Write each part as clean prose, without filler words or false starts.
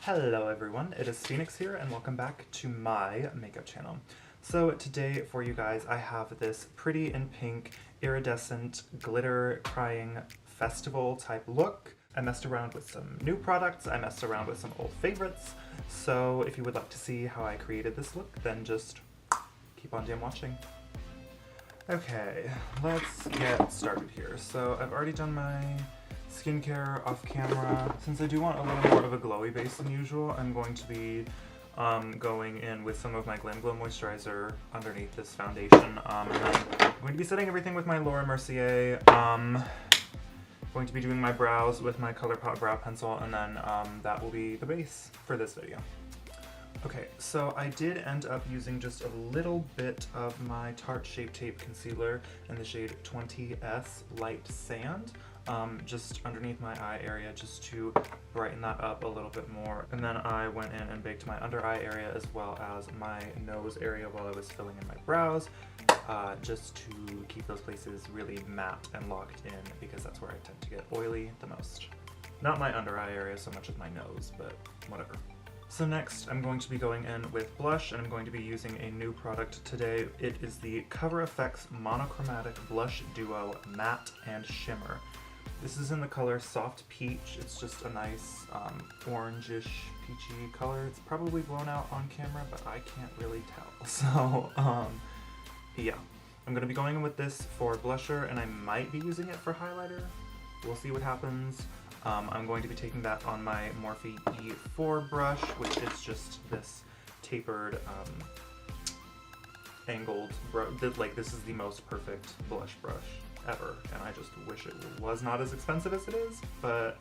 Hello everyone, it is Phoenix here and welcome back to my makeup channel. So today for you guys I have this pretty in pink iridescent glitter crying festival type look. I messed around with some new products, I messed around with some old favorites, so if you would like to see how I created this look then just keep on damn watching. Okay, let's get started here. So I've already done my skincare off camera. Since I do want a little more of a glowy base than usual, I'm going to be going in with some of my Glam Glow moisturizer underneath this foundation. And then I'm going to be setting everything with my Laura Mercier. Going to be doing my brows with my ColourPop brow pencil, and then that will be the base for this video. Okay, so I did end up using just a little bit of my Tarte Shape Tape Concealer in the shade 20S Light Sand, just underneath my eye area just to brighten that up a little bit more. And then I went in and baked my under eye area as well as my nose area while I was filling in my brows, just to keep those places really matte and locked in because that's where I tend to get oily the most. Not my under eye area so much as my nose, but whatever. So next I'm going to be going in with blush, and I'm going to be using a new product today. It is the Cover FX Monochromatic Blush Duo Matte and Shimmer. This is in the color Soft Peach. It's just a nice orangish peachy color. It's probably blown out on camera, but I can't really tell. So yeah, I'm going to be going in with this for blusher, and I might be using it for highlighter. We'll see what happens. I'm going to be taking that on my Morphe E4 brush, which is just this tapered, angled brush. Like, this is the most perfect blush brush ever, and I just wish it was not as expensive as it is, but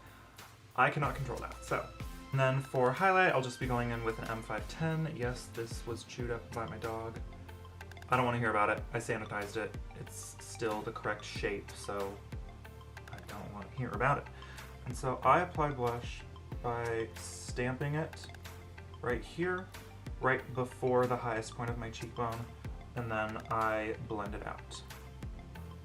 I cannot control that. So, and then for highlight, I'll just be going in with an M510. Yes, this was chewed up by my dog. I don't want to hear about it. I sanitized it. It's still the correct shape, so I don't want to hear about it. And so I apply blush by stamping it right here, right before the highest point of my cheekbone, and then I blend it out.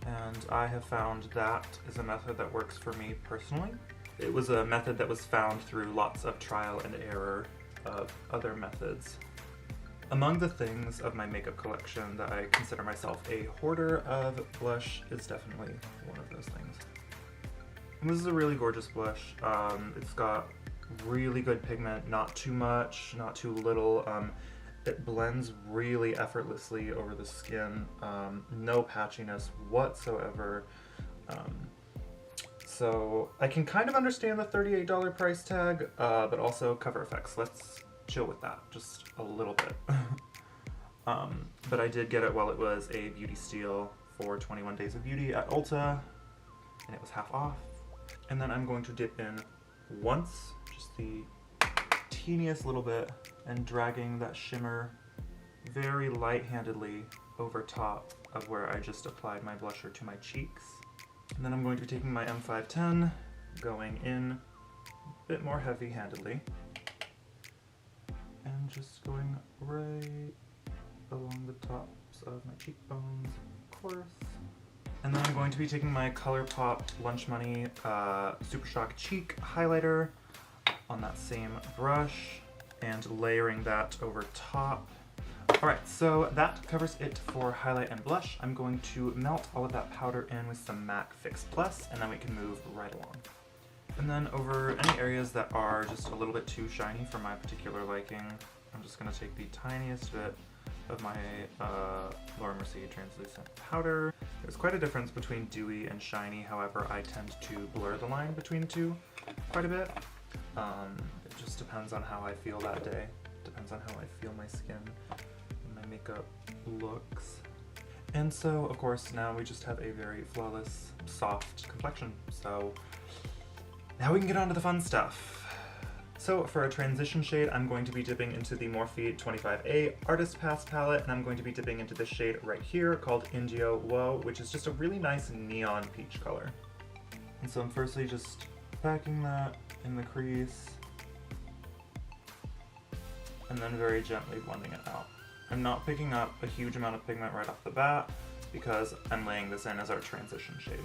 And I have found that is a method that works for me personally. It was a method that was found through lots of trial and error of other methods. Among the things of my makeup collection that I consider myself a hoarder of, blush is definitely one of those things. And this is a really gorgeous blush. It's got really good pigment, not too much, not too little. It blends really effortlessly over the skin, no patchiness whatsoever. So I can kind of understand the $38 price tag, but also Cover FX. Let's chill with that just a little bit. But I did get it while it was a beauty steal for 21 Days of Beauty at Ulta, and it was half off. And then I'm going to dip in once, just the teeniest little bit, and dragging that shimmer very light-handedly over top of where I just applied my blusher to my cheeks. And then I'm going to be taking my M510, going in a bit more heavy-handedly, and just going right along the tops of my cheekbones, of course. And then I'm going to be taking my ColourPop Lunch Money Super Shock Cheek highlighter on that same brush and layering that over top. Alright, so that covers it for highlight and blush. I'm going to melt all of that powder in with some MAC Fix Plus, and then we can move right along. And then over any areas that are just a little bit too shiny for my particular liking, I'm just going to take the tiniest bit of my Laura Mercier translucent powder. There's quite a difference between dewy and shiny, however I tend to blur the line between the two quite a bit. It just depends on how I feel that day, depends on how I feel my skin and my makeup looks. And so, of course, now we just have a very flawless, soft complexion, so now we can get on to the fun stuff. So for a transition shade, I'm going to be dipping into the Morphe 25A Artist Pass palette, and I'm going to be dipping into this shade right here called Indio Whoa, which is just a really nice neon peach color. And so I'm firstly just packing that in the crease, and then very gently blending it out. I'm not picking up a huge amount of pigment right off the bat because I'm laying this in as our transition shade.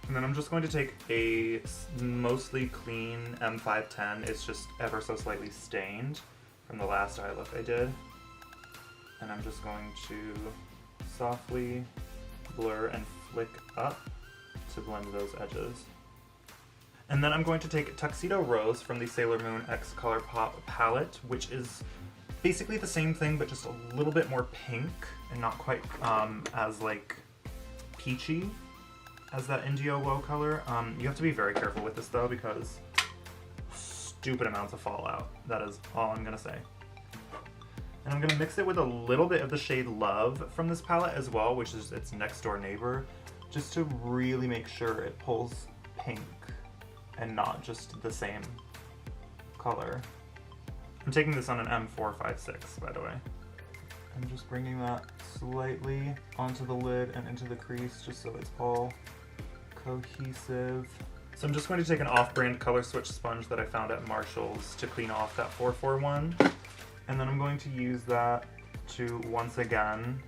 And then I'm just going to take a mostly clean M510. It's just ever so slightly stained from the last eye look I did. And I'm just going to softly blur and flick up to blend those edges. And then I'm going to take Tuxedo Rose from the Sailor Moon X Colourpop palette, which is basically the same thing, but just a little bit more pink and not quite as like peachy as that Indio Woe color. You have to be very careful with this though, because stupid amounts of fallout. That is all I'm gonna say. And I'm gonna mix it with a little bit of the shade Love from this palette as well, which is its next door neighbor, just to really make sure it pulls pink and not just the same color. I'm taking this on an M456, by the way. I'm just bringing that slightly onto the lid and into the crease just so it's all cohesive. So I'm just going to take an off-brand color switch sponge that I found at Marshall's to clean off that 441. And then I'm going to use that to once again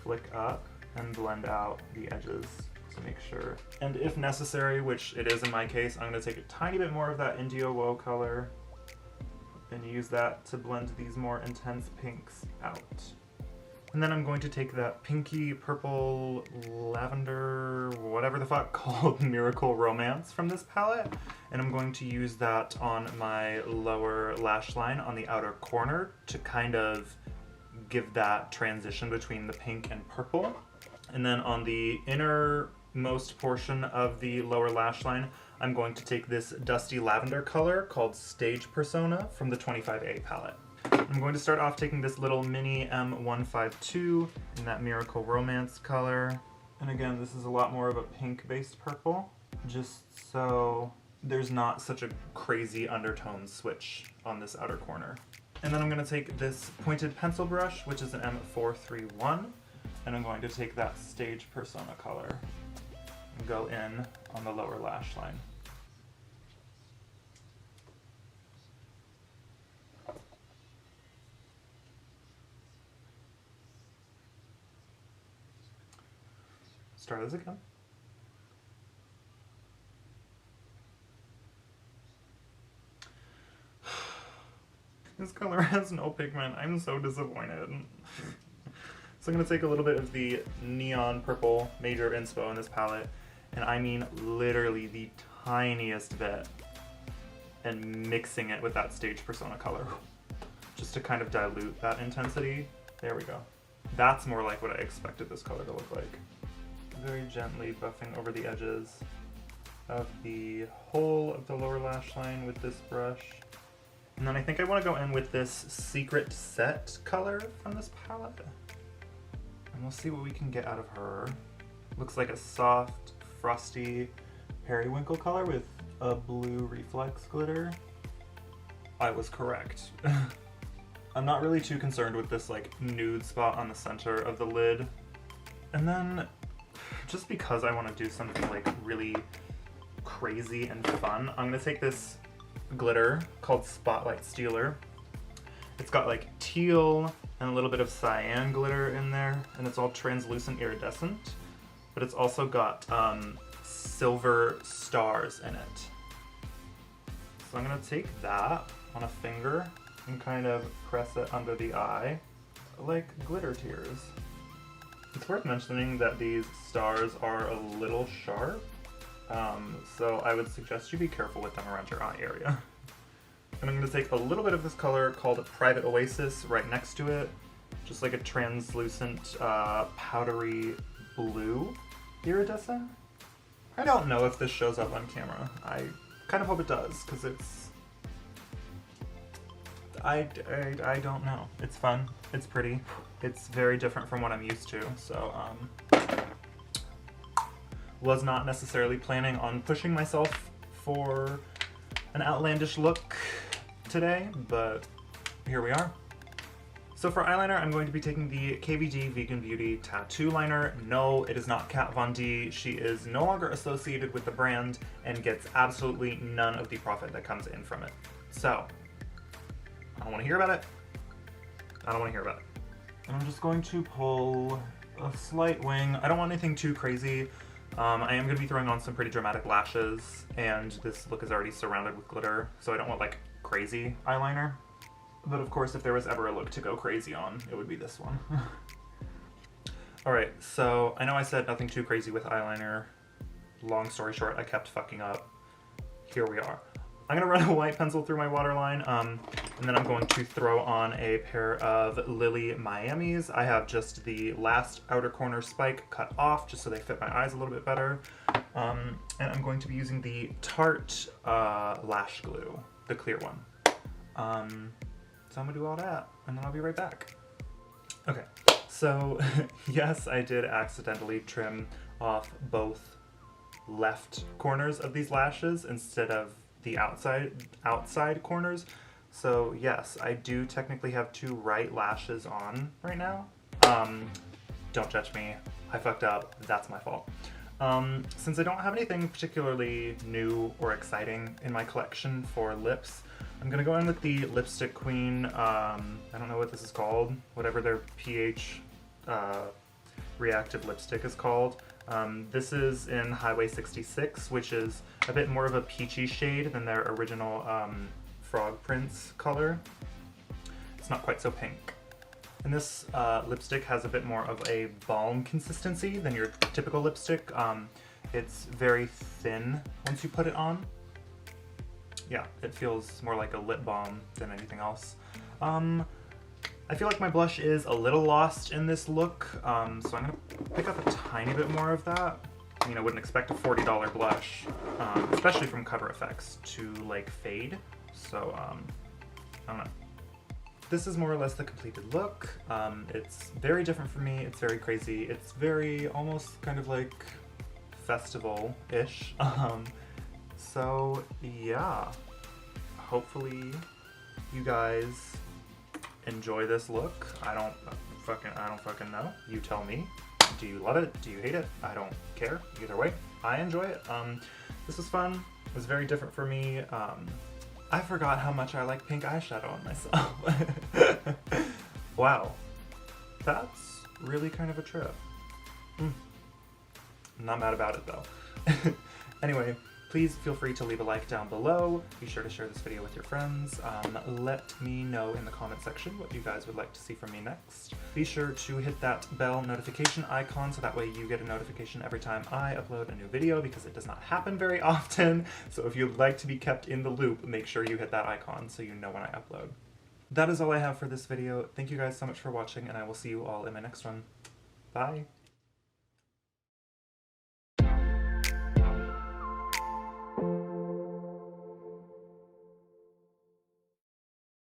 flick up and blend out the edges to make sure. And if necessary, which it is in my case, I'm going to take a tiny bit more of that Indio Woe color and use that to blend these more intense pinks out. And then I'm going to take that pinky purple lavender, whatever the fuck, called Miracle Romance from this palette, and I'm going to use that on my lower lash line on the outer corner to kind of give that transition between the pink and purple. And then on the innermost portion of the lower lash line, I'm going to take this dusty lavender color called Stage Persona from the 25A palette. I'm going to start off taking this little mini M152 in that Miracle Romance color. And again, this is a lot more of a pink-based purple, just so there's not such a crazy undertone switch on this outer corner. And then I'm going to take this pointed pencil brush, which is an M431, and I'm going to take that Stage Persona color and go in on the lower lash line. Try this again. This color has no pigment. I'm so disappointed. So I'm going to take a little bit of the neon purple Major Inspo in this palette, and I mean literally the tiniest bit, and mixing it with that Stage Persona color just to kind of dilute that intensity. There we go. That's more like what I expected this color to look like. Very gently buffing over the edges of the whole of the lower lash line with this brush. And then I think I want to go in with this Secret Set color from this palette. And we'll see what we can get out of her. Looks like a soft, frosty periwinkle color with a blue reflex glitter. I was correct. I'm not really too concerned with this like nude spot on the center of the lid. And then just because I want to do something like really crazy and fun, I'm going to take this glitter called Spotlight Stealer. It's got like teal and a little bit of cyan glitter in there, and it's all translucent iridescent, but it's also got silver stars in it. So I'm going to take that on a finger and kind of press it under the eye like glitter tears. It's worth mentioning that these stars are a little sharp, so I would suggest you be careful with them around your eye area. And I'm going to take a little bit of this color called Private Oasis right next to it, just like a translucent powdery blue iridescent. I don't know if this shows up on camera. I kind of hope it does, because it's... I don't know. It's fun. It's pretty. It's very different from what I'm used to, so was not necessarily planning on pushing myself for an outlandish look today, but here we are. So for eyeliner, I'm going to be taking the KVD Vegan Beauty Tattoo Liner. No, it is not Kat Von D. She is no longer associated with the brand and gets absolutely none of the profit that comes in from it. So, I don't want to hear about it. I don't want to hear about it. And I'm just going to pull a slight wing. I don't want anything too crazy. I am going to be throwing on some pretty dramatic lashes, and this look is already surrounded with glitter, so I don't want like crazy eyeliner. But of course, if there was ever a look to go crazy on, it would be this one. Alright, so I know I said nothing too crazy with eyeliner. Long story short, I kept fucking up. Here we are. I'm going to run a white pencil through my waterline, and then I'm going to throw on a pair of Lily Miamis. I have just the last outer corner spike cut off just so they fit my eyes a little bit better. And I'm going to be using the Tarte lash glue, the clear one. So I'm going to do all that, and then I'll be right back. Okay, so yes, I did accidentally trim off both left corners of these lashes instead of the outside corners. So yes, I do technically have 2 right lashes on right now. Don't judge me. I fucked up. That's my fault. Since I don't have anything particularly new or exciting in my collection for lips, I'm gonna go in with the Lipstick Queen, I don't know what this is called, whatever their pH reactive lipstick is called. This is in Highway 66, which is a bit more of a peachy shade than their original Frog Prince color. It's not quite so pink. And this lipstick has a bit more of a balm consistency than your typical lipstick. It's very thin once you put it on. Yeah, it feels more like a lip balm than anything else. I feel like my blush is a little lost in this look, so I'm gonna pick up a tiny bit more of that. I mean, I wouldn't expect a $40 blush, especially from Cover FX, to like fade. So, I don't know. This is more or less the completed look. It's very different for me. It's very crazy. It's very almost kind of like festival-ish. So yeah, hopefully you guys enjoy this look. I don't fucking know. You tell me. Do you love it? Do you hate it? I don't care. Either way, I enjoy it. This was fun. It was very different for me. I forgot how much I like pink eyeshadow on myself. Wow. That's really kind of a trip. I'm not mad about it though. Anyway, please feel free to leave a like down below. Be sure to share this video with your friends. Let me know in the comment section what you guys would like to see from me next. Be sure to hit that bell notification icon so that way you get a notification every time I upload a new video, because it does not happen very often. So if you'd like to be kept in the loop, make sure you hit that icon so you know when I upload. That is all I have for this video. Thank you guys so much for watching, and I will see you all in my next one. Bye!